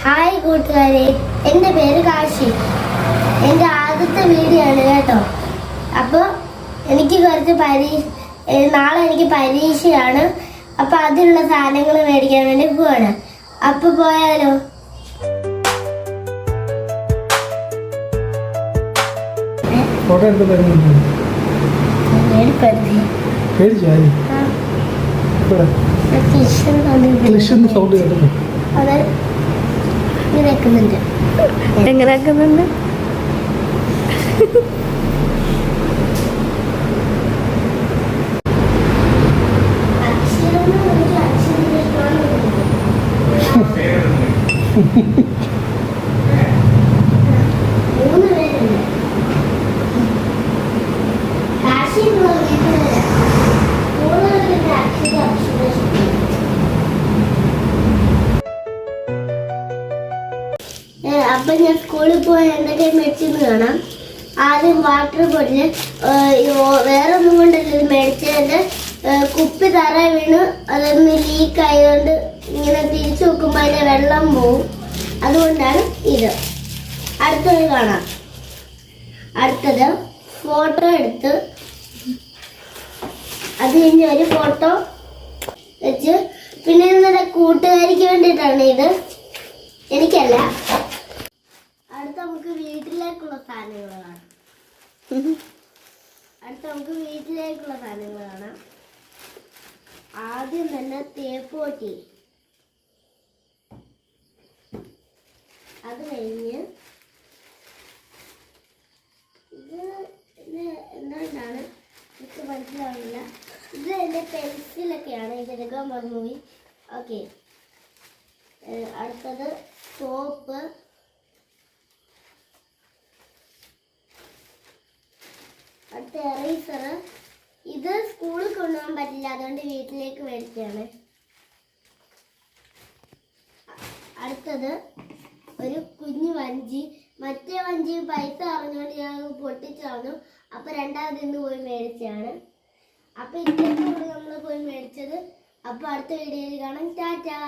Hi കൂട്ടുകാരെ, എൻ്റെ പേര് കാശി. എൻ്റെ ആദ്യത്തെ വീഡിയോ ആണ് കേട്ടോ. അപ്പോൾ എനിക്ക് നാളെ എനിക്ക് പരീക്ഷയാണ്. അപ്പോൾ അതിനുള്ള സാധനങ്ങൾ മേടിക്കാൻ വേണ്ടി പോവാണ്. അപ്പോൾ പോയാലോ? ഫോട്ടോ എടുത്ത് സൗണ്ട് കേട്ടു. അത് എങ്ങനെ ആക്കുന്നുണ്ട്? അപ്പൊ ഞാൻ സ്കൂളിൽ പോയി എന്തൊക്കെ മേടിച്ചെന്ന് കാണാം. ആദ്യം വാട്ടർ ബോട്ടില് വേറെ ഒന്നും കൊണ്ടല്ല ഇത് മേടിച്ചത്. കുപ്പി തറ വീണ് അതൊന്ന് ലീക്ക് ആയതുകൊണ്ട് ഇങ്ങനെ തിരിച്ചു വെക്കുമ്പോൾ അതിന്റെ വെള്ളം പോവും. അതുകൊണ്ടാണ് ഇത്. അടുത്തത് കാണാം. അടുത്തത് ഫോട്ടോ എടുത്ത് അത് കഴിഞ്ഞ് ഒരു ഫോട്ടോ വെച്ച് പിന്നെ ഇന്നലെ കൂട്ടുകാരിക്ക് വേണ്ടിയിട്ടാണ് ഇത്, എനിക്കല്ല. അടുത്ത നമുക്ക് വീട്ടിലേക്കുള്ള സാധനങ്ങൾ കാണാം. ആദ്യം തന്നെ തേപ്പുപൊട്ടി, അത് കഴിഞ്ഞ് ഇത് എന്താണ് എനിക്ക് മനസ്സിലാവില്ല. ഇത് എൻ്റെ പെൻസിലൊക്കെയാണ്, ഇതെടുക്കാൻ മറന്നുപോയി. ഓക്കെ, അടുത്തത് സോപ്പ്, അടുത്ത എറേസർ. ഇത് സ്കൂളിൽ കൊണ്ടുപോകാൻ പറ്റില്ല, അതുകൊണ്ട് വീട്ടിലേക്ക് മേടിക്കുകയാണ്. അടുത്തത് ഒരു കുഞ്ഞു വഞ്ചി. മറ്റേ വഞ്ചി പൈസ അറിഞ്ഞുകൊണ്ട് ഞാൻ പൊട്ടിച്ചു. അപ്പൊ രണ്ടാമത് ഇന്ന് പോയി മേടിച്ചാണ്. അപ്പൊ ഇത്രയും നമ്മൾ പോയി മേടിച്ചത്. അപ്പൊ അടുത്ത വീഡിയോയിൽ കാണാം. ടാറ്റാ.